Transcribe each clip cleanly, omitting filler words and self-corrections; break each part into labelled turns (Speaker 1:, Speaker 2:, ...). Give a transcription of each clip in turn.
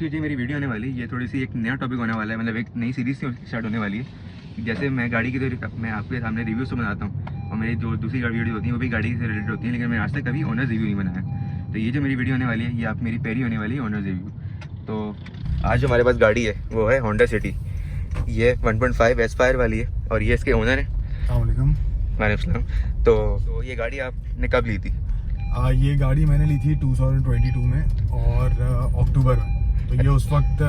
Speaker 1: की जो मेरी वीडियो होने वाली है ये थोड़ी सी एक नया टॉपिक होने वाला है, मतलब एक नई सीरीज स्टार्ट होने वाली है। जैसे मैं गाड़ी की तो मैं आपके सामने रिव्यूज़ तो बनाता हूँ और मेरी जो दूसरी वीडियो होती है वो भी गाड़ी से रिलेटेड होती है, लेकिन मैंने आज तक कभी ओनर्स रिव्यू नहीं बनाया। तो ये जो मेरी वीडियो होने वाली है ये आप मेरी पहली होने वाली है ओनर्स रिव्यू। तो आज जो हमारे पास गाड़ी है वो है होंडा सिटी। ये 1.5 एस्पायर वाली है और ये इसके ओनर है। वालेकुम। तो ये गाड़ी आपने कब ली थी?
Speaker 2: ये गाड़ी मैंने ली थी 2022 में और अक्टूबर में। तो ये उस वक्त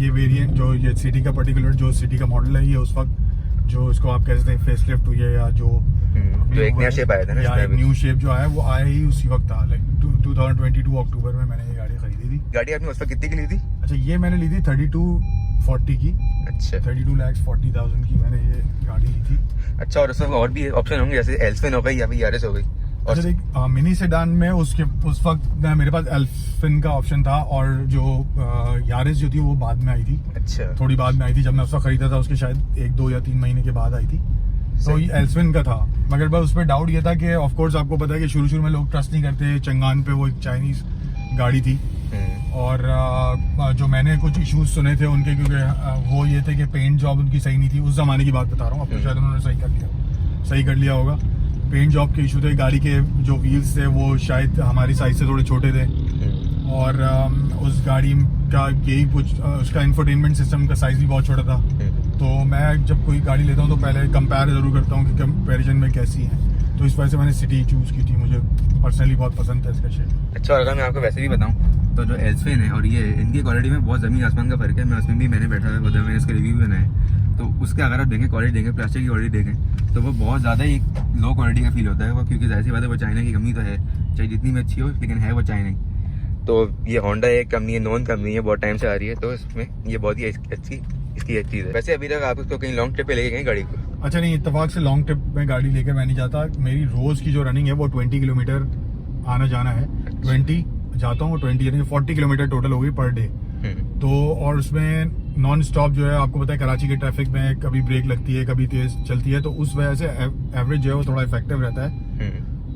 Speaker 2: ये वेरिएंट जो ये सिटी का पर्टिकुलर जो सिटी का मॉडल है, ये उस वक्त जो इसको आप कह सकते हैं फेसलिफ्ट हुई है या जो
Speaker 1: एक नया शेप आया था ना,
Speaker 2: या न्यू शेप जो आया वो आया ही उसी वक्त था। लाइक 2022 अक्टूबर में मैंने ये गाड़ी खरीदी थी।
Speaker 1: गाड़ी आपने उस वक्त कितनी की ली थी?
Speaker 2: अच्छा, ये मैंने ली थी 3240 की।
Speaker 1: अच्छा,
Speaker 2: 32,40,000 की मैंने ये गाड़ी ली थी।
Speaker 1: अच्छा, और उसमें और भी ऑप्शन होंगे जैसे एल्फिन हो गई या फिर यारिस हो गई?
Speaker 2: अच्छा देख, मिनी सेडान में उस वक्त मेरे पास एल्फिन का ऑप्शन था और जो यारिस जो थी वो बाद में आई थी।
Speaker 1: अच्छा,
Speaker 2: थोड़ी बाद में आई थी। जब मैं उस वक्त खरीदा था उसके शायद 1, 2 या 3 महीने के बाद आई थी। तो ये एल्फिन का था, मगर बस उस पर डाउट ये था कि ऑफ कोर्स आपको पता है कि शुरू में लोग ट्रस्ट नहीं करते। चंगान पे वो एक चाइनीज गाड़ी थी और जो मैंने कुछ इश्यूज सुने थे उनके, क्योंकि वो ये थे कि पेंट जॉब उनकी सही नहीं थी। उस जमाने की बात बता रहा हूँ, अब तो शायद उन्होंने सही कर लिया होगा। पेंट जॉब के इशू थे, गाड़ी के जो व्हील्स थे वो शायद हमारी साइज से थोड़े छोटे थे और उस गाड़ी का यही कुछ उसका इंफोटेनमेंट सिस्टम का साइज भी बहुत छोटा था। तो मैं जब कोई गाड़ी लेता हूँ तो पहले कंपेयर ज़रूर करता हूँ कि कंपैरिजन में कैसी है। तो इस वजह से मैंने सिटी चूज़ की थी। मुझे पर्सनली बहुत पसंद था इसका शेप।
Speaker 1: अच्छा, और अगर मैं आपको वैसे भी बताऊँ तो जो एल्फिन है और ये इनकी क्वालिटी में बहुत ज़मीन आसमान का फ़र्क है। मैं उसमें भी मैंने बैठा है, मैंने इसके रिव्यू भी बनाए। तो उसके अगर आप देखें क्वालिटी देखें, प्लास्टिक की क्वालिटी देखें तो वो बहुत ज़्यादा ही लो क्वालिटी का फील होता है वो, क्योंकि जाहिर सी बात है वो चाइना की कंपनी तो है, चाहे जितनी भी अच्छी हो, लेकिन है वो चाइना की। तो ये होंडा एक कंपनी है, नॉन कंपनी है, बहुत टाइम से आ रही है। तो इसमें ये बहुत ही अच्छी इसकी एक चीज़ है। वैसे अभी तक आप उसको कहीं लॉन्ग ट्रिप पे लेके गए गाड़ी को?
Speaker 2: अच्छा नहीं, इत्तेफाक से लॉन्ग ट्रिप में गाड़ी लेकर मैं नहीं जाता। मेरी रोज़ की जो रनिंग है वो 20 किलोमीटर आना जाना है। 20 जाता हूँ, 20 यानी 40 किलोमीटर टोटल हो गई पर डे। तो और उसमें नॉन स्टॉप जो है, आपको पता है कराची के ट्रैफिक में कभी ब्रेक लगती है, कभी तेज चलती है, तो उस वजह से एवरेज जो है वो थोड़ा इफेक्टिव रहता है।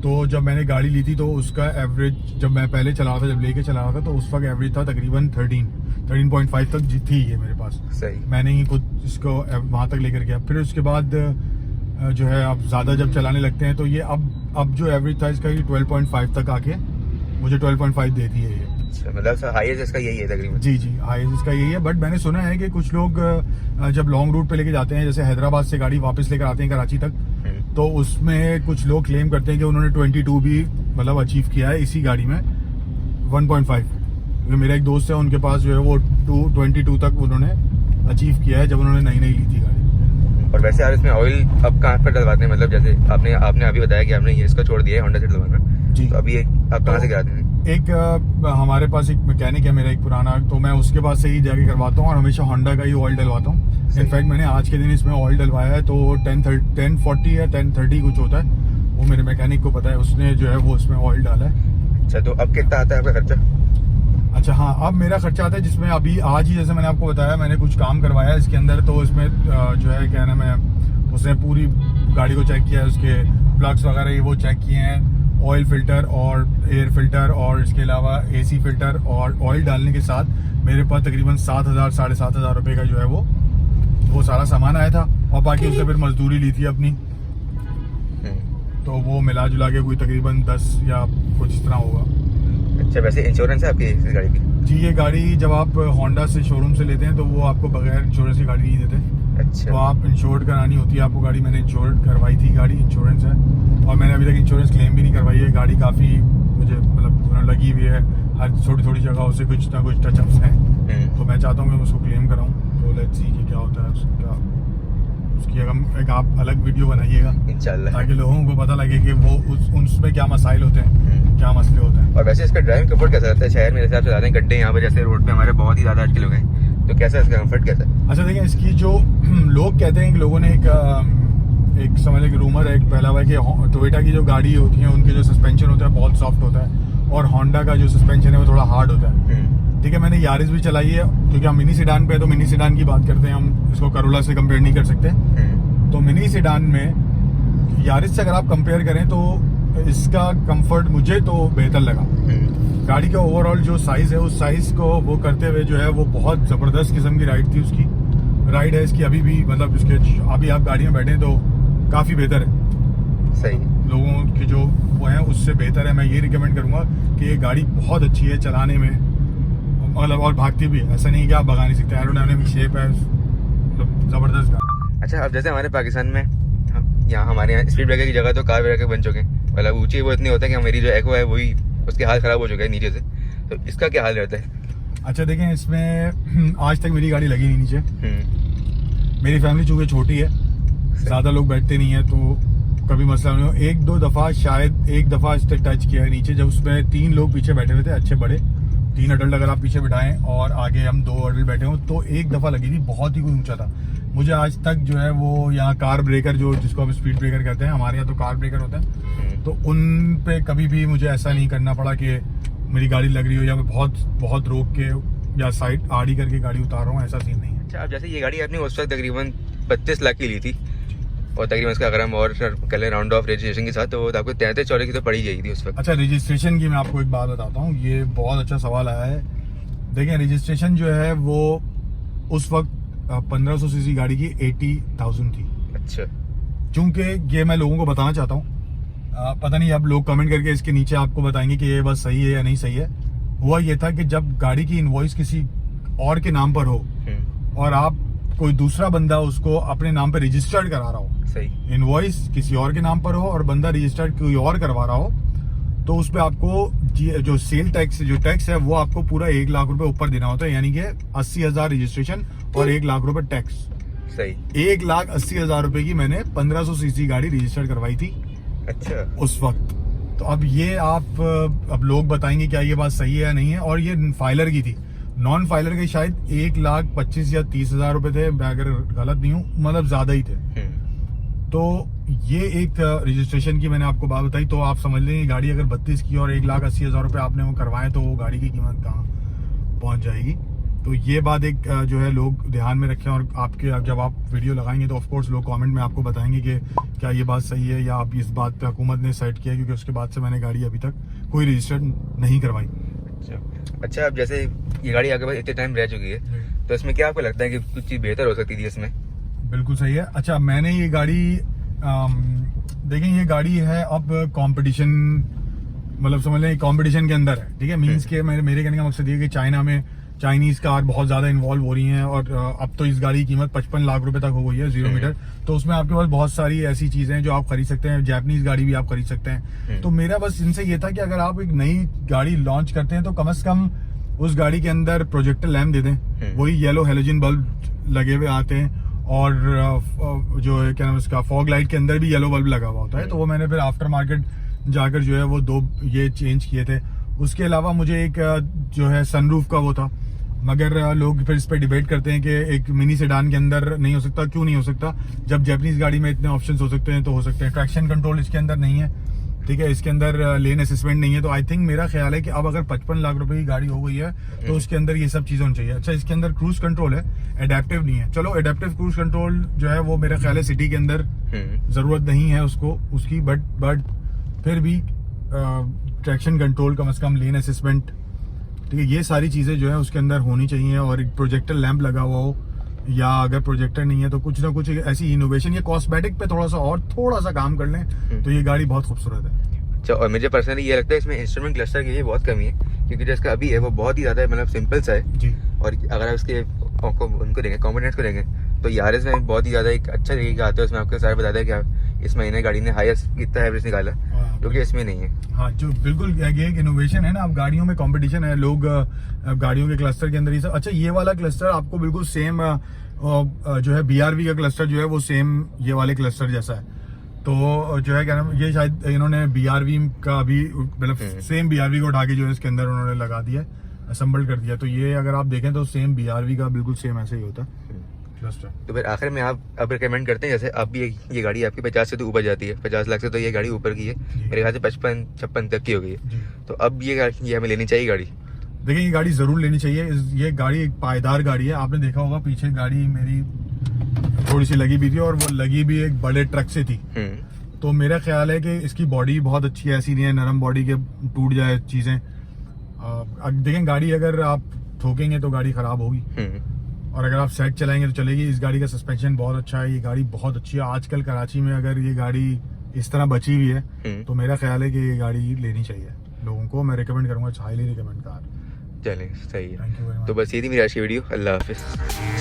Speaker 2: तो जब मैंने गाड़ी ली थी तो उसका एवरेज, जब मैं पहले चला रहा था, जब लेके चला रहा था, तो उस वक्त एवरेज था तकरीबन 13.5 तक थी ये मेरे पास।
Speaker 1: सही।
Speaker 2: मैंने ही खुद इसको वहाँ तक लेकर गया। फिर उसके बाद जो है आप ज़्यादा जब चलाने लगते हैं तो ये अब जो एवरेज था इसका, ये 12.5 तक आके मुझे 12.5 देती है ये।
Speaker 1: मतलब हाईएस्ट इसका यही है तकरीबन?
Speaker 2: जी, हाईएस्ट इसका यही है। बट मैंने सुना है कि कुछ लोग जब लॉन्ग रूट पे लेके जाते हैं, जैसे हैदराबाद से गाड़ी वापस लेकर आते हैं कराची तक, तो उसमें कुछ लोग क्लेम करते हैं कि उन्होंने 22 भी मतलब अचीव किया है इसी गाड़ी में 1.5। मेरा एक दोस्त है, उनके पास जो है वो 22 तक उन्होंने अचीव किया है जब उन्होंने नई ली थी गाड़ी।
Speaker 1: और वैसे यार इसमें ऑयल अब कहाँ पर डलवाते हैं? मतलब जैसे आपने अभी बताया कि आपने ये इसका छोड़ दिया है होंडा सिटी डलवाना जी, तो अभी आप कहाँ से कराते हैं?
Speaker 2: एक हमारे पास एक मैकेनिक है मेरा एक पुराना, तो मैं उसके पास से ही जाके करवाता हूँ और हमेशा होंडा का ही ऑयल डलवाता हूँ। इनफैक्ट मैंने आज के दिन इसमें ऑयल डलवाया है तो 1040 या 1030 कुछ होता है, वो मेरे मैकेनिक को पता है, उसने जो है वो इसमें ऑयल डाला है।
Speaker 1: अच्छा, तो अब कितना आता है आपका खर्चा?
Speaker 2: अच्छा हाँ, अब मेरा खर्चा आता है जिसमें अभी आज ही जैसे मैंने आपको बताया, मैंने कुछ काम करवाया इसके अंदर, तो इसमें जो है क्या नाम है, उसने पूरी गाड़ी को चेक किया है, उसके प्लग्स वगैरह ये वो चेक किए हैं, ऑयल फिल्टर और एयर फिल्टर और इसके अलावा एसी फिल्टर, और ऑयल डालने के साथ मेरे पास तकरीबन 7,000 साढ़े 7,000 रुपये का जो है वो सारा सामान आया था। और बाकी उसने फिर मजदूरी ली थी अपनी, तो वो मिला जुला के कोई तकरीबन 10 या कुछ इस तरह होगा।
Speaker 1: अच्छा, वैसे इंश्योरेंस है आपकी इस गाड़ी की?
Speaker 2: जी, ये गाड़ी जब आप होंडा से शोरूम से लेते हैं तो वो आपको बगैर इंश्योरेंस की गाड़ी नहीं देते।
Speaker 1: अच्छा,
Speaker 2: तो आप इंश्योर्ड करानी होती है आपको गाड़ी। मैंने इंश्योर्ड करवाई थी, गाड़ी इंश्योरेंस है, और मैंने अभी तक इंश्योरेंस क्लेम भी नहीं करवाई है। गाड़ी काफ़ी मुझे मतलब लगी हुई है, हर छोटी छोटी जगह से कुछ ना कुछ टचअप्स हैं, तो मैं चाहता हूँ कि मैं उसको क्लेम कराऊँ। तो लेट्स सी कि क्या होता है उसकी एक आप अलग वीडियो बनाइएगा
Speaker 1: इंशाल्लाह, ताकि
Speaker 2: ताकि लोगों को पता लगे कि वो उसमें क्या मसाइल होते हैं, क्या मसले होते हैं।
Speaker 1: और वैसे इसका ड्राइविंग कंफर्ट कैसा रहता है? शहर में हिसाब से ज़्यादा गड्ढे यहाँ पर जैसे रोड पे हमारे बहुत ही ज़्यादा आजकल हो गए, तो कैसा इसका कंफर्ट कैसा है? अच्छा
Speaker 2: देखिए, इसकी जो लोग कहते हैं कि लोगों ने एक समझ लें कि रूमर है, एक पहला हुआ है कि टोयोटा की जो गाड़ी होती है उनके जो सस्पेंशन होता है बहुत सॉफ्ट होता है और होंडा का जो सस्पेंशन है वो थोड़ा हार्ड होता है। ठीक है, मैंने यारिस भी चलाई है, क्योंकि हम मिनी सेडान पे है तो मिनी सेडान की बात करते हैं, हम इसको करोला से कंपेयर नहीं कर सकते। तो मिनी सेडान में यारिस से अगर आप कंपेयर करें तो इसका कंफर्ट मुझे तो बेहतर लगा। गाड़ी का ओवरऑल जो साइज है उस साइज को वो करते हुए जो है वो बहुत ज़बरदस्त किस्म की राइड थी उसकी। राइड है इसकी अभी भी, मतलब उसके अभी आप गाड़ी में बैठे तो काफ़ी बेहतर है।
Speaker 1: सही।
Speaker 2: लोगों की जो वो है उससे बेहतर है। मैं ये रिकमेंड करूँगा कि ये गाड़ी बहुत अच्छी है चलाने में, मतलब और भागती भी है। ऐसा नहीं कि आप भगा नहीं सकते, एरोडायनामिक शेप है, मतलब ज़बरदस्त गाड़ी।
Speaker 1: अच्छा, अब जैसे हमारे पाकिस्तान में यहाँ हमारे यहाँ स्पीड ब्रेकर की जगह तो कार ब्रेकर बन चुके हैं, मतलब ऊंची वो इतनी होता है कि मेरी जो एको है वही उसके हाल ख़राब हो चुका है नीचे से, तो इसका क्या हाल रहता है?
Speaker 2: अच्छा देखें, इसमें आज तक मेरी गाड़ी लगी नहीं नीचे। मेरी फैमिली चूँकि छोटी है, ज़्यादा लोग बैठते नहीं है, तो कभी मसला नहीं हो। एक दो दफ़ा शायद एक दफ़ा इस तक टच किया है नीचे, जब उसमें 3 लोग पीछे बैठे हुए थे, अच्छे बड़े 3 अडल्ट अगर आप पीछे बिठाएं और आगे हम 2 अडल्ट बैठे हों, तो एक दफ़ा लगी थी, बहुत ही कोई ऊंचा था। मुझे आज तक जो है वो यहाँ कार ब्रेकर जो जिसको हम स्पीड ब्रेकर कहते हैं, हमारे यहाँ तो कार ब्रेकर होता है, तो उन पे कभी भी मुझे ऐसा नहीं करना पड़ा कि मेरी गाड़ी लग रही हो या मैं बहुत रोक के या साइड आड़ी करके गाड़ी उतार रहा हूँ, ऐसा सीन नहीं है।
Speaker 1: अच्छा, अब जैसे ये गाड़ी आपने उस वक्त तकरीबन 25 लाख की ली थी, और तकरीबन इसका अगर हम और कर लें राउंड ऑफ रजिस्ट्रेशन के साथ, तो आपको 33-34 की तो पड़ी जाएगी उस वक्त।
Speaker 2: अच्छा, रजिस्ट्रेशन की मैं आपको एक बात बताता हूँ, ये बहुत अच्छा सवाल आया है। देखिए, रजिस्ट्रेशन जो है वो उस वक्त 1500 सीसी गाड़ी की 80,000 थी।
Speaker 1: अच्छा,
Speaker 2: चूंकि ये मैं लोगों को बताना चाहता हूँ, पता नहीं अब लोग कमेंट करके इसके नीचे आपको बताएंगे कि ये बस सही है या नहीं सही है। हुआ ये था कि जब गाड़ी की इनवॉइस किसी और के नाम पर हो और आप कोई दूसरा बंदा उसको अपने नाम पर रजिस्टर्ड करा रहा हो,
Speaker 1: सही,
Speaker 2: इनवॉइस किसी और के नाम पर हो और बंदा रजिस्टर्ड कोई और करवा रहा हो, तो उस पे आपको जो सेल टैक्स जो टैक्स है वो आपको पूरा 1 लाख रुपए ऊपर देना होता है, यानी कि 80,000 रजिस्ट्रेशन और 1 लाख रुपए टैक्स।
Speaker 1: सही।
Speaker 2: 1,80,000 रुपए की मैंने 1500 सीसी गाड़ी रजिस्टर्ड करवाई थी।
Speaker 1: अच्छा,
Speaker 2: उस वक्त। तो अब ये आप अब लोग बताएंगे क्या ये बात सही है या नहीं है, और ये फाइलर की थी। नॉन फाइलर के शायद 1,25,000 या 30,000 रुपए थे, मैं अगर गलत नहीं हूँ, मतलब ज्यादा ही थे। तो ये एक रजिस्ट्रेशन की मैंने आपको बात बताई, तो आप समझ लें गाड़ी अगर 32 की और 1,80,000 रुपए आपने वो करवाए, तो वो गाड़ी की कीमत कहाँ पहुंच जाएगी। तो ये बात एक जो है लोग ध्यान में रखें, और आपके जब आप वीडियो लगाएंगे तो ऑफकोर्स लोग कमेंट में आपको बताएंगे कि क्या ये बात सही है या आप इस बात पे हुकूमत ने सेट किया, क्योंकि उसके बाद से मैंने गाड़ी अभी तक कोई रजिस्टर्ड नहीं करवाई।
Speaker 1: अच्छा, अब जैसे ये गाड़ी आपके पास इतने टाइम रह चुकी है, तो इसमें क्या आपको लगता है कि कुछ चीज़ बेहतर हो सकती थी इसमें?
Speaker 2: बिल्कुल सही है। अच्छा, मैंने ये गाड़ी देखें, ये गाड़ी है अब कंपटीशन, मतलब समझ लें कंपटीशन के अंदर है, ठीक है। मींस के मेरे कहने का मकसद ये कि चाइना में चाइनीज कार बहुत ज्यादा इन्वॉल्व हो रही हैं, और अब तो इस गाड़ी की कीमत 55 लाख रुपए तक हो गई है 0 मीटर। तो उसमें आपके पास बहुत सारी ऐसी चीजें हैं जो आप खरीद सकते हैं, जापानीज गाड़ी भी आप खरीद सकते हैं। तो मेरा बस इनसे ये था कि अगर आप एक नई गाड़ी लॉन्च करते हैं तो कम से कम उस गाड़ी के अंदर प्रोजेक्टर लैम्प दे दें, वही येलो हेलोजन बल्ब लगे हुए आते हैं, और जो है क्या नाम उसका फॉग लाइट के अंदर भी येलो बल्ब लगा हुआ होता है। तो वो मैंने फिर आफ्टर मार्केट जाकर जो है वो 2 ये चेंज किए थे। उसके अलावा मुझे एक जो है सनरूफ का वो था, मगर लोग फिर इस पे डिबेट करते हैं कि एक मिनी सेडान के अंदर नहीं हो सकता। क्यों नहीं हो सकता, जब जापानीज गाड़ी में इतने ऑप्शंस हो सकते हैं तो हो सकते हैं। ट्रैक्शन कंट्रोल इसके अंदर नहीं है, ठीक है, इसके अंदर लेन असेसमेंट नहीं है। तो आई थिंक मेरा ख्याल है कि अब अगर 55 लाख रुपए की गाड़ी हो गई है तो उसके अंदर ये सब चीजें होनी चाहिए। अच्छा, इसके अंदर क्रूज कंट्रोल है, एडेप्टिव नहीं है। चलो, एडेप्टिव क्रूज कंट्रोल जो है वो मेरा ख्याल है सिटी के अंदर जरूरत नहीं है उसकी, बट फिर भी ट्रैक्शन कंट्रोल, कम से कम लेन असेसमेंट, ठीक है, ये सारी चीजें जो है उसके अंदर होनी चाहिए। और एक प्रोजेक्टर लैंप लगा हुआ हो, या अगर प्रोजेक्टर नहीं है तो कुछ ना कुछ ऐसी इनोवेशन या कॉस्मेटिक पे थोड़ा सा काम कर लें तो ये गाड़ी बहुत खूबसूरत है।
Speaker 1: अच्छा, और मुझे पर्सनली ये लगता है इसमें इंस्ट्रूमेंट क्लस्टर की बहुत कमी है, क्योंकि जो इसका अभी है वो बहुत ही ज्यादा मतलब सिंपल सा है
Speaker 2: जी।
Speaker 1: और अगर आप इसके उनको देंगे कंपोनेंट्स को देंगे तो यारिस में बहुत ही ज्यादा एक अच्छा तरीके का आता है। उसमें आपको सारे बताता है कि इस महीने गाड़ी ने हाईएस्ट कितना एवरेज निकाला, जो कि इसमें नहीं है।
Speaker 2: हाँ, जो बिल्कुल ये एक इनोवेशन है ना, अब गाड़ियों में कंपटीशन है, लोग गाड़ियों के क्लस्टर के अंदर ही सब। अच्छा, ये वाला क्लस्टर आपको बिल्कुल सेम जो है BRV का क्लस्टर जो है वो सेम ये वाले क्लस्टर जैसा है। तो जो है क्या नाम, ये शायद इन्होंने BRV का भी मतलब सेम BRV को उठा के जो है इसके अंदर उन्होंने लगा दिया, असेंबल कर दिया। तो ये अगर आप देखें तो सेम BRV का बिल्कुल सेम ऐसे ही होता है क्लस्टर।
Speaker 1: तो फिर आखिर में आप अब रिकमेंड करते हैं, जैसे अब भी ये गाड़ी आपकी 50 से तो ऊपर जाती है, 50 लाख से तो ये गाड़ी ऊपर की है, मेरे ख्याल से 55-56 तक की हो गई है। तो अब ये हमें लेनी चाहिए गाड़ी?
Speaker 2: देखिए, ये गाड़ी जरूर लेनी चाहिए। ये गाड़ी एक पायदार गाड़ी है। आपने देखा होगा पीछे गाड़ी मेरी थोड़ी सी लगी भी थी, और वो लगी भी एक बड़े ट्रक से थी। तो मेरा ख्याल है कि इसकी बॉडी बहुत अच्छी है, ऐसी नहीं है नरम बॉडी के टूट जाए चीजें। अब देखें गाड़ी अगर आप ठोकेंगे तो गाड़ी खराब होगी, और अगर आप सेट चलाएंगे तो चलेगी। इस गाड़ी का सस्पेंशन बहुत अच्छा है, ये गाड़ी बहुत अच्छी है। आजकल कराची में अगर ये गाड़ी इस तरह बची हुई है तो मेरा ख्याल है कि ये गाड़ी लेनी चाहिए लोगों को। मैं रिकमेंड करूंगा, हाईली रिकमेंड कार।
Speaker 1: चलें, सही है।
Speaker 2: Thank you very much.
Speaker 1: तो बस ये थी मेरी आज की वीडियो। अल्लाह हाफिज़।